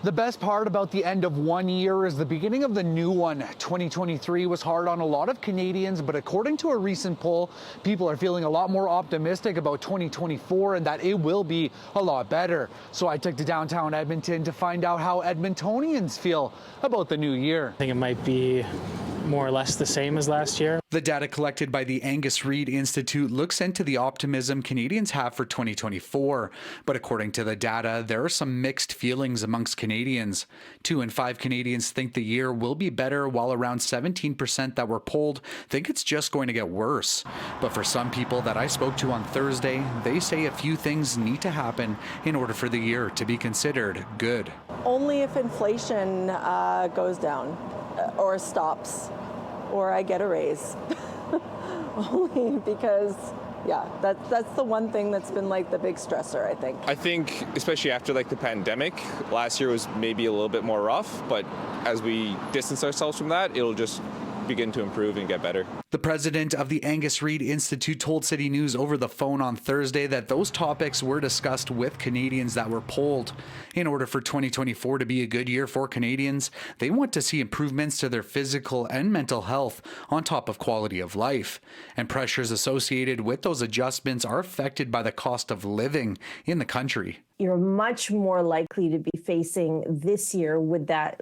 The best part about the end of one year is the beginning of the new one. 2023 was hard on a lot of Canadians, but according to a recent poll, people are feeling a lot more optimistic about 2024 and that it will be a lot better. So I took to downtown Edmonton to find out how Edmontonians feel about the new year. I think it might be more or less the same as last year. The data collected by the Angus Reid Institute looks into the optimism Canadians have for 2024. But according to the data, there are some mixed feelings amongst Canadians. 2 in 5 Canadians think the year will be better, while around 17% that were polled think it's just going to get worse. But for some people that I spoke to on Thursday, they say a few things need to happen in order for the year to be considered good. Only if inflation goes down or stops, or I get a raise. Only because, yeah, that's the one thing that's been like the big stressor, I think. I think, especially after like the pandemic, last year was maybe a little bit more rough, but as we distance ourselves from that, it'll just begin to improve and get better. The president of the Angus Reid Institute told City News over the phone on Thursday that those topics were discussed with Canadians that were polled. In order for 2024 to be a good year for Canadians, they want to see improvements to their physical and mental health on top of quality of life. And pressures associated with those adjustments are affected by the cost of living in the country. You're much more likely to be facing this year with that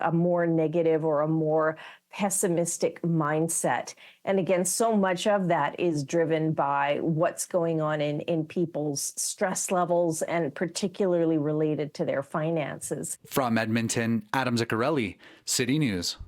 a more negative or a more pessimistic mindset. And again, so much of that is driven by what's going on in people's stress levels and particularly related to their finances. From Edmonton, Adam Zaccarelli, City News.